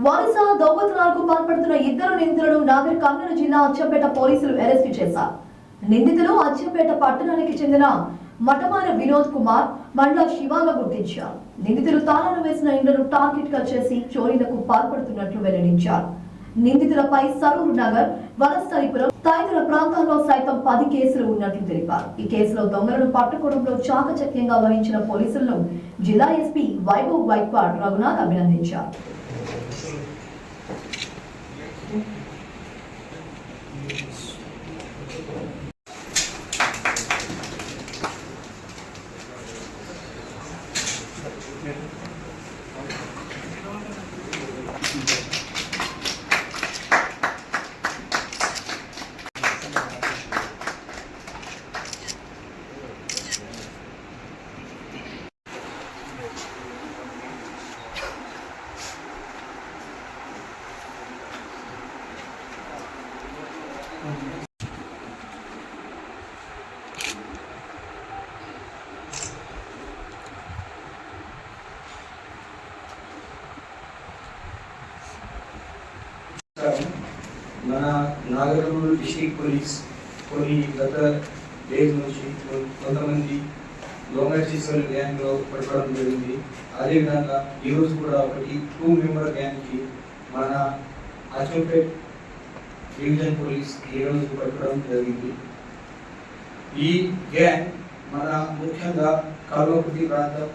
వరుస దొంగతనాలకు పాల్పడుతున్న ఇద్దరు నిందితులను నాగర్ కర్నూలు జిల్లా అచ్చంపేట పోలీసులు అరెస్టు చేశారు. నిందితులు అచ్చంపేట పట్టణానికి చెందిన మటమాన వినోద్ కుమార్, మండల శివాగా గుర్తించారు. నిందితులు తాళాలు వేసిన ఇండ్లను టార్గెట్ గా చేసి చోరీలకు పాల్పడుతున్నట్లు వెల్లడించారు. నిందితులపై సరూర్ నగర్, వనస్థలిపురం తదితర ప్రాంతాల్లో సైతం 10 కేసులు ఉన్నట్లు తెలిపారు. ఈ కేసులో దొంగలను పట్టుకోవడంలో చాకచక్యంగా వహించిన పోలీసులను జిల్లా ఎస్పీ వైభవ్ వైక్వాడ్ రఘునాథ్ అభినందించారు. మన నాగర్ కర్నూలు డిస్ట్రిక్ట్ పోలీస్ కొన్ని గత డేస్ నుంచి కొంతమంది దొంగ చేసిన గ్యాంగ్లో పట్టుకోవడం జరిగింది. అదేవిధంగా ఈరోజు కూడా ఒకటి 2 మెంబర్ గ్యాంగ్కి మన అచ్చంపేట్ డివిజన్ పోలీస్ ఈరోజు పట్టుకోవడం జరిగింది. ఈ గ్యాంగ్ మన ముఖ్యంగా కల్వకుర్తి ప్రాంతం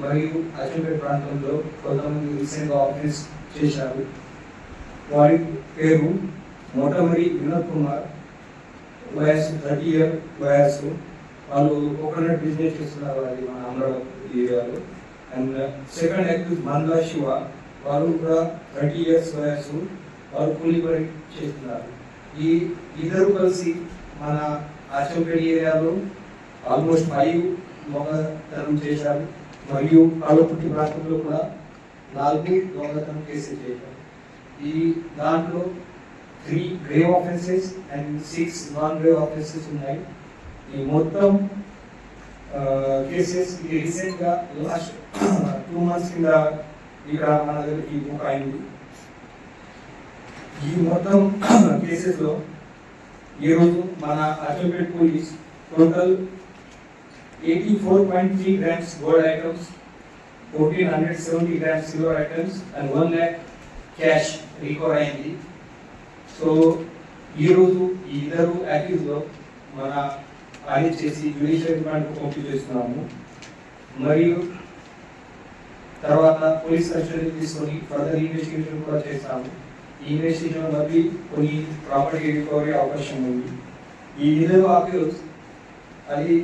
మరియు అచ్చంపేట్ ప్రాంతంలో కొంతమంది రీసెంట్గా ఆఫీస్ చేశారు. వారి పేరు మోటమరి వినోద్ కుమార్, వయసు 30 years వయసు. వాళ్ళు కోకోనట్ బిజినెస్ చేస్తున్నారు అది మన అమరావతి ఏరియాలో. అండ్ సెకండ్ అక్యూజ్ మండల శివ, వాళ్ళు కూడా 30 years వయసు. వాళ్ళు కూలీ పని చేస్తున్నారు. ఈ ఇద్దరు కలిసి మన అచ్చంపేట ఏరియాలో ఆల్మోస్ట్ 5 దొంగతనం చేశారు. మరియు కల్వకుర్తి ప్రాంతంలో కూడా 4 దొంగతనం కేసులు చేశారు. ఈ దాంట్లో 3 grave offenses and 6 non-grave offenses ఉన్నాయి. ఈ మొత్తం కేసెస్ రీసెంట్ గా లాస్ట్ 2 months కింద ఇక్కడ మన దగ్గరికి బుక్ అయింది. ఈ మొత్తం కేసెస్ లో ఈరోజు మన Achampet police total 84.3 grams gold items, 1470 grams silver items and 1 lakh cash recover అయింది. సో ఈరోజు ఈ ఇద్దరు యాక్టివ్స్లో మన అరెస్ట్ చేసి జ్యుడిషియల్ రిమాండ్కు పంపించేస్తున్నాము. మరియు తర్వాత పోలీస్ కస్టడీ తీసుకొని ఫర్దర్ ఇన్వెస్టిగేషన్ కూడా చేస్తాము. ఈ ఇన్వెస్టిగేషన్ మళ్ళీ కొన్ని ప్రాపర్టీ రికవరీ అవకాశం ఉంది. ఈ ఇద్దరు యాక్టివ్స్ అది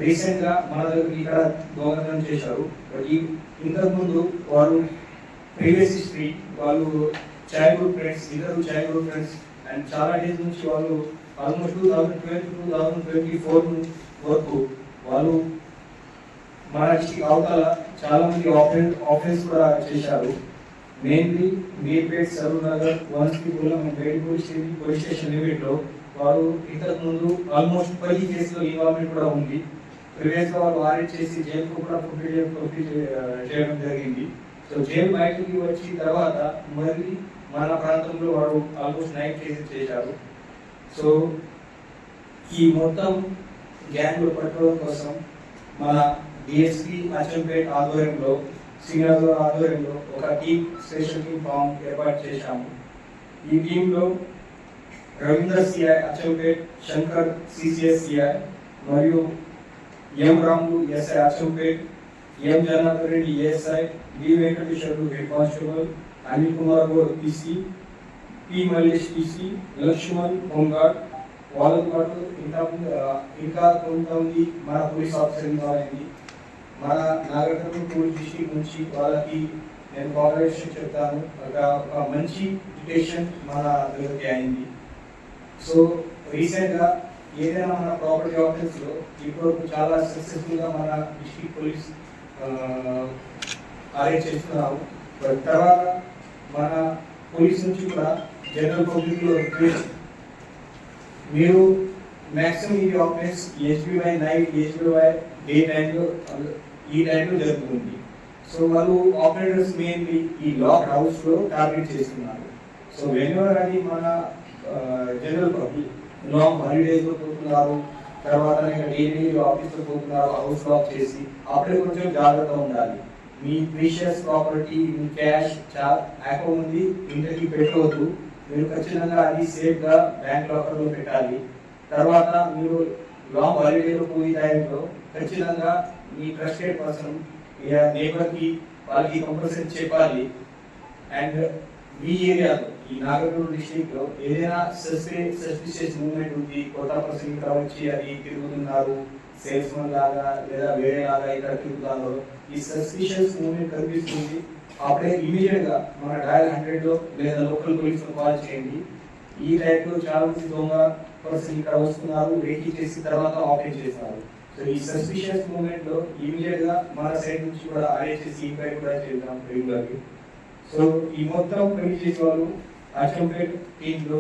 రీసెంట్గా మన దగ్గర ఇక్కడ దొంగతనం చేశారు. బట్ ఇంతకుముందు వారు ప్రీవియస్ హిస్టరీ, వాళ్ళు చైల్డ్హుడ్ ఫ్రెండ్స్, ఇద్దరు చైల్డ్హుడ్ ఫ్రెండ్స్. అండ్ చాలా డేస్ నుంచి వాళ్ళు ఆల్మోస్ట్ 2012 to 2024 వరకు వాళ్ళు మన డిస్ట్రిక్ట్ అవతల చాలా మంది ఆఫెన్స్ కూడా చేశారు. Mainly Meerpet, Saroor Nagar, Vanasthalipuram and Bedipudi police station లిమిట్లో వారు ఇంతకుముందు ఆల్మోస్ట్ 10 కేసులో ఇన్వాల్వ్మెంట్ కూడా ఉంది. ప్రీవియస్గా వాళ్ళు అరెస్ట్ చేసి జైలుకు కూడా పంపి చేయడం జరిగింది. సో జైలు బయటికి వచ్చిన తర్వాత మళ్ళీ మన ప్రాంతంలో వారు ఆల్మోస్ట్ 9 కేసెస్ చేశారు. సో ఈ మొత్తం గ్యాంగ్లో పట్టుకోవడం కోసం మన డిఎస్పీ అచ్చంపేట్ ఆధ్వర్యంలో, శ్రీనగర్ ఆధ్వర్యంలో ఒక టీమ్, స్పెషల్ టీమ్ ఫామ్ ఏర్పాటు చేశాము. ఈ టీంలో Ravindra CI Achampet, Shankar CCS CI మరియు M Ramulu SI Achampet, M Janardhan Reddy ASI, D Venkateswarlu head constable, Anil Kumar Goud PC, P Mallesh PC, Lakshman home guard, వాళ్ళతో పాటు ఇంకా కొంతమంది మన పోలీస్ ఆఫీసర్ కావాలండి. మన నాగర్ కర్నూలు పోలీస్ డిస్ట్రిక్ట్ నుంచి వాళ్ళకి నేను కాంగ్రాచులేషన్ చెప్తాను. ఒక మంచి డిటెక్షన్ మన దగ్గరికి అయింది. సో రీసెంట్గా ఏదైనా మన ప్రాపర్టీ ఆఫీస్లో ఇప్పటివరకు చాలా సక్సెస్ఫుల్గా మన డిస్ట్రిక్ట్ పోలీస్ అరెస్ట్ చేస్తున్నారు. తర్వాత మన పోలీస్ నుంచి కూడా జనరల్ పబ్లిక్లో రిక్వెస్ట్, మీరు మ్యాక్సిమం ఈ offence SBY night, SBY day టైంలో ఈ టైంలో జరుగుతుంది. సో వాళ్ళు ఆపరేటర్స్ మెయిన్లీ ఈ లాక్ హౌస్ లో టార్గెట్ చేస్తున్నారు. సో వెన్యూవర్ అది మన జనరల్ పబ్లిక్ లాంగ్ హాలిడేస్ లో పోతున్నారు, తర్వాత డైలీ ఆఫీస్ లో పోతున్నారు, హౌస్ లాక్ చేసి అప్పుడే కొంచెం జాగ్రత్త ఉండాలి. మీ ప్రీషియస్ ప్రాపర్టీ, మీ క్యాష్ అకౌంట్ ఉంది ఇంటికి పెట్టవద్దు. మీరు ఖచ్చితంగా అది సేఫ్ గా బ్యాంక్ లాకర్ లో పెట్టాలి. తర్వాత మీరు లాంగ్ హాలిడేలో పోయే టైంలో ఖచ్చితంగా మీ ట్రస్టెడ్ పర్సన్ నేబర్ కి వాళ్ళకి కంపల్సరీ చెప్పాలి. అండ్ మీ ఏరియాలో ఈ నాగర్కర్నూలు డిస్ట్రిక్ట్ లో ఏదైనా సస్పిషియస్ మూవ్మెంట్ ఉంది, కొత్త పర్సన్ ఇక్కడ వచ్చి అది తిరుగుతున్నారు, సేల్స్ మన్ లాగా లేదా వేరే లాగా ఇక్కడ తిరుగుతున్నారు, ఈ సస్పిషియస్ మూవ్మెంట్ కనిపిస్తుంది, అప్పుడే ఇమీడియట్ గా మన డయల్ 100 లో లేదా లోకల్ పోలీస్ లో కాల్ చేయండి. ఈ టైప్ లో చాలా మంది దొంగ పర్సన్ ఇక్కడ వస్తున్నారు, వెయిట్ చేసి తర్వాత ఆపరేట్ చేస్తున్నారు. సో ఈ సస్పిషియస్ మూవ్మెంట్ లో ఇమీడియట్ గా మన సైడ్ నుంచి కూడా అరెస్ట్ చేసి ఎంక్వైరీ కూడా చేద్దాం రెగ్యులర్లీ. సో ఈ మొత్తం పని చేసే వాళ్ళు అచ్చంపేట్ టీమ్ లో